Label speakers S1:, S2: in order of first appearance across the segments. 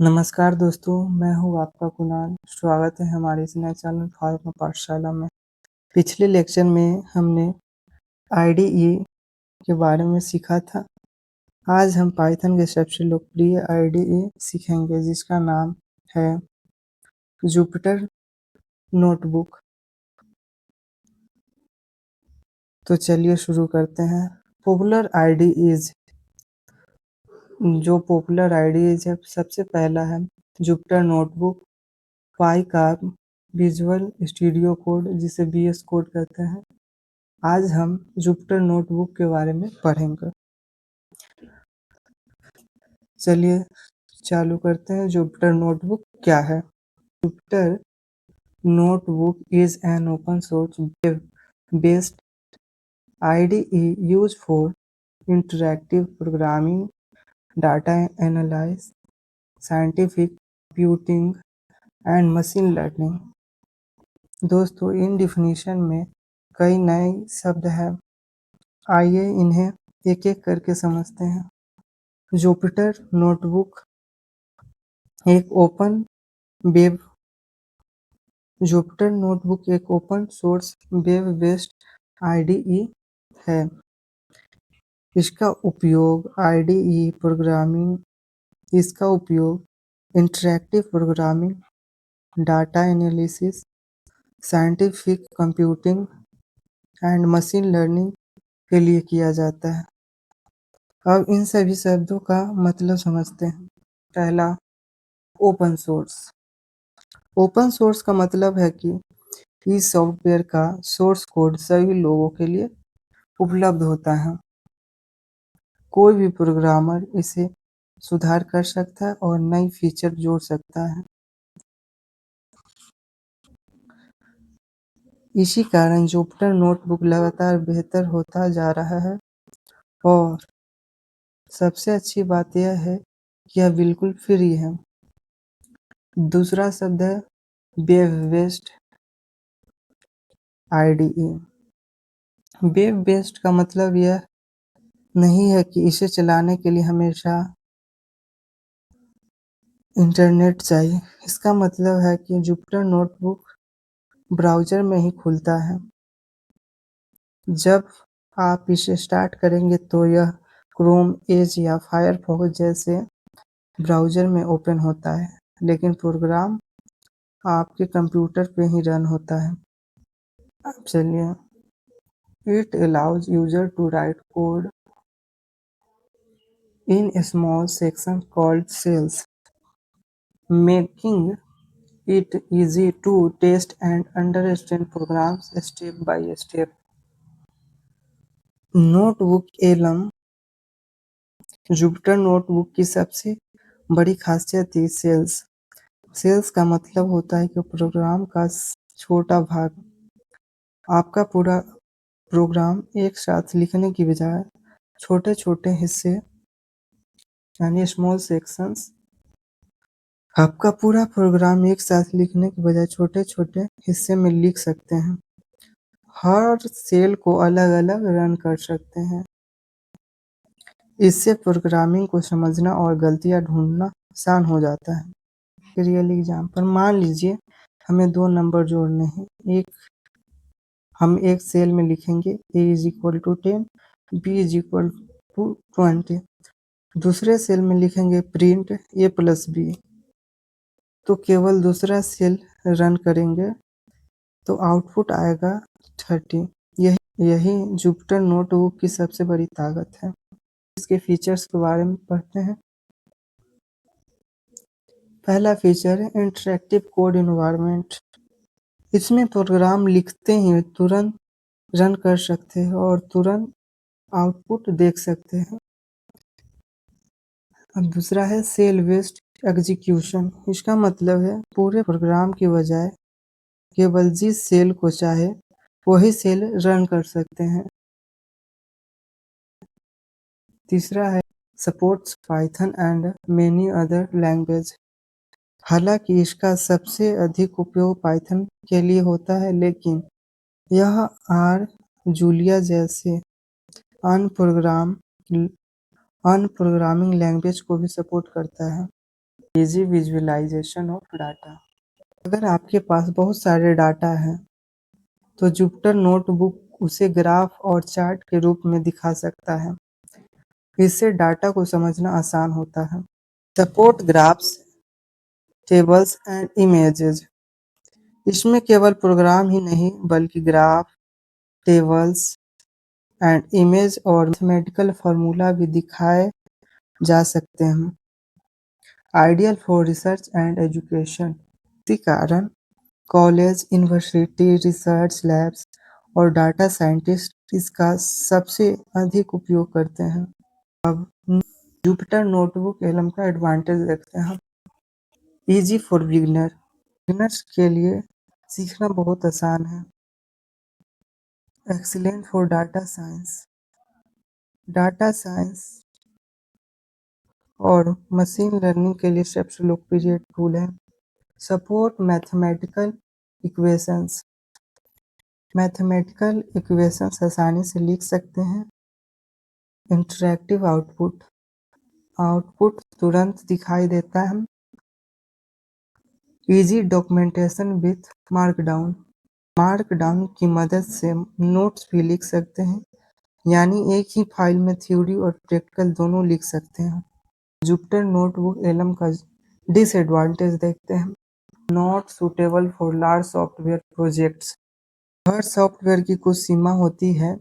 S1: नमस्कार दोस्तों, मैं हूँ आपका कुणाल। स्वागत है हमारे इस नए चैनल फार्मा पाठशाला में। पिछले लेक्चर में हमने आईडीई के बारे में सीखा था। आज हम पाइथन के सबसे लोकप्रिय आईडीई सीखेंगे जिसका नाम है जुपिटर नोटबुक। तो चलिए शुरू करते हैं। पॉपुलर आईडीईज है, सबसे पहला है Jupyter notebook, PyCharm, Visual Studio Code जिसे वीएस कोड कहते हैं। आज हम जुपिटर नोटबुक के बारे में पढ़ेंगे। चलिए चालू करते हैं। जुपिटर नोटबुक क्या है? Jupyter notebook is an open source web based IDE used for interactive programming, data analysis, scientific computing and machine learning। दोस्तों, इन डिफिनीशन में कई नए शब्द हैं। आइए इन्हें एक एक करके समझते हैं। जुपिटर नोटबुक एक वेब जुपिटर नोटबुक एक open source web based IDE है। इसका उपयोग interactive programming, data analysis, scientific computing and machine learning के लिए किया जाता है। अब इन सभी शब्दों का मतलब समझते हैं। पहला, ओपन सोर्स। ओपन सोर्स का मतलब है कि इस सॉफ्टवेयर का सोर्स कोड सभी लोगों के लिए उपलब्ध होता है। कोई भी प्रोग्रामर इसे सुधार कर सकता है और नई फीचर जोड़ सकता है। इसी कारण जुपिटर नोटबुक लगातार बेहतर होता जा रहा है और सबसे अच्छी बात यह है कि यह बिल्कुल फ्री है। दूसरा शब्द है web based IDE। Web based का मतलब यह नहीं है कि इसे चलाने के लिए हमेशा इंटरनेट चाहिए। इसका मतलब है कि जुपिटर नोटबुक ब्राउज़र में ही खुलता है। जब आप इसे स्टार्ट करेंगे तो यह क्रोम, एज या फायरफॉक्स जैसे ब्राउज़र में ओपन होता है, लेकिन प्रोग्राम आपके कंप्यूटर पे ही रन होता है। अब चलिए, it allows user to write code in a small section called cells, making it easy to test and understand programs step by step। Notebook एलम जुपिटर नोटबुक की सबसे बड़ी खासियत थी सेल्स। सेल्स का मतलब होता है कि प्रोग्राम का छोटा भाग। आपका पूरा प्रोग्राम एक साथ लिखने की बजाय छोटे छोटे हिस्से यानी स्मॉल सेक्शंस आपका पूरा प्रोग्राम एक साथ लिखने के बजाय छोटे छोटे हिस्से में लिख सकते हैं। हर सेल को अलग अलग रन कर सकते हैं। इससे प्रोग्रामिंग को समझना और गलतियां ढूंढना आसान हो जाता है। रियल एग्जाम्पल, मान लीजिए हमें दो नंबर जोड़ने हैं। हम एक सेल में लिखेंगे a is equal to 10, b is equal to 20। दूसरे सेल में लिखेंगे प्रिंट a प्लस b। तो केवल दूसरा सेल रन करेंगे तो आउटपुट आएगा 30। यही जुपिटर नोटबुक की सबसे बड़ी ताकत है। इसके फीचर्स के बारे में पढ़ते हैं। पहला फीचर है इंटरैक्टिव कोड एनवायरनमेंट। इसमें प्रोग्राम लिखते ही तुरंत रन कर सकते हैं और तुरंत आउटपुट देख सकते हैं। अब दूसरा है सेल बेस्ड एग्जीक्यूशन। इसका मतलब है पूरे प्रोग्राम की बजाय केवल जिस सेल को चाहे वही सेल रन कर सकते हैं। तीसरा है supports Python and many other language. हालांकि इसका सबसे अधिक उपयोग पाइथन के लिए होता है, लेकिन यह आर, जूलिया जैसे अन्य प्रोग्रामिंग लैंग्वेज को भी सपोर्ट करता है। Easy visualisation of data. अगर आपके पास बहुत सारे डाटा हैं तो जुपिटर नोटबुक उसे ग्राफ और चार्ट के रूप में दिखा सकता है। इससे डाटा को समझना आसान होता है। Support graphs, tables and images. इसमें केवल प्रोग्राम ही नहीं बल्कि ग्राफ, टेबल्स एंड इमेज और मैथमेटिकल फार्मूला भी दिखाए जा सकते हैं। Ideal for research and education. इसी कारण कॉलेज, यूनिवर्सिटी, रिसर्च लैब्स और डाटा साइंटिस्ट इसका सबसे अधिक उपयोग करते हैं। अब जुपिटर नोटबुक एलएम का एडवांटेज देखते हैं। इजी फॉर बिगिनर्स के लिए सीखना बहुत आसान है। एक्सीलेंट फॉर डाटा साइंस और मशीन लर्निंग के लिए सबसे लोकप्रिय टूल है। सपोर्ट मैथमेटिकल इक्वेशंस आसानी से लिख सकते हैं। इंटरैक्टिव आउटपुट तुरंत दिखाई देता है। इजी डॉक्यूमेंटेशन विथ मार्कडाउन की मदद से नोट्स भी लिख सकते हैं, यानी एक ही फाइल में थ्योरी और प्रैक्टिकल दोनों लिख सकते हैं। जुपिटर नोटबुक एलएम का डिसएडवांटेज देखते हैं। Not suitable for large software projects. Her software की कुछ सीमा होती है।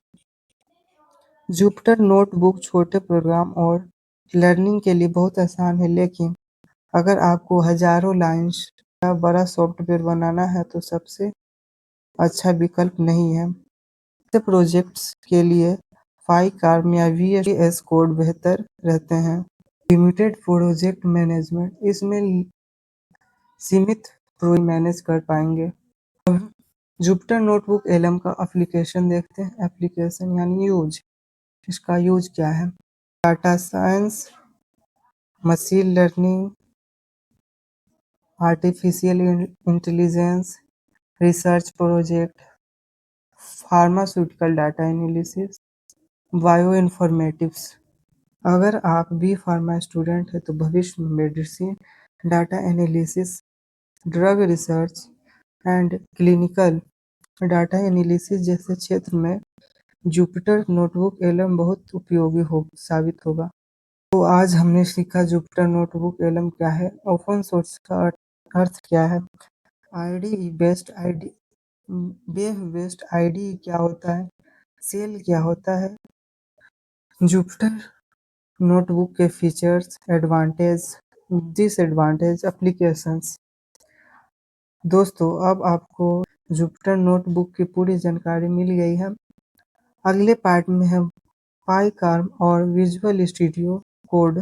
S1: जुपिटर नोटबुक छोटे प्रोग्राम और लर्निंग के लिए बहुत आसान है, लेकिन अगर आपको हजारों लाइन्स का बड़ा सॉफ्टवेयर बनाना है तो सबसे अच्छा विकल्प नहीं है। ऐसे प्रोजेक्ट्स के लिए पाइकार्न या वीएस कोड बेहतर रहते हैं। Limited project management. इसमें सीमित प्रोजेक्ट मैनेज कर पाएंगे। जुपिटर नोटबुक एलएम का एप्लीकेशन देखते हैं। एप्लीकेशन यानी यूज। इसका यूज क्या है? Data science, machine learning, artificial intelligence, research project, pharmaceutical data analysis, bio informatics. अगर आप बी फार्मा स्टूडेंट हैं तो भविष्य में medicine, data analysis, drug research and clinical data analysis जैसे क्षेत्र में जुपिटर नोटबुक एलएम बहुत उपयोगी साबित होगा। तो आज हमने सीखा जुपिटर नोटबुक एलएम क्या है, ओपन सोर्स का अर्थ क्या है, ID based ID web based ID क्या होता है, सेल क्या होता है, जुपिटर नोटबुक के फीचर्स, एडवांटेज, डिसएडवांटेज, एप्लीकेशंस। दोस्तों अब आपको जुपिटर नोटबुक की पूरी जानकारी मिल गई है। अगले पार्ट में हम पाइकार्न और विजुअल स्टूडियो कोड,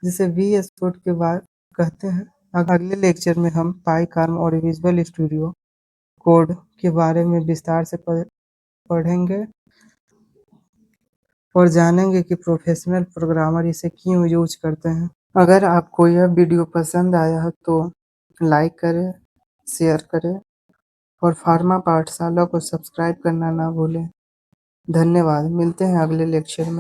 S1: जिसे वीएस कोड के बाद कहते हैं। अगले लेक्चर में हम पाइकार्न और विजुअल स्टूडियो कोड के बारे में विस्तार से पढ़ेंगे और जानेंगे कि प्रोफेशनल प्रोग्रामर इसे क्यों यूज करते हैं। अगर आपको यह वीडियो पसंद आया है तो लाइक करें, शेयर करें और फार्मा पाठशाला को सब्सक्राइब करना ना भूलें। धन्यवाद। मिलते हैं अगले लेक्चर में।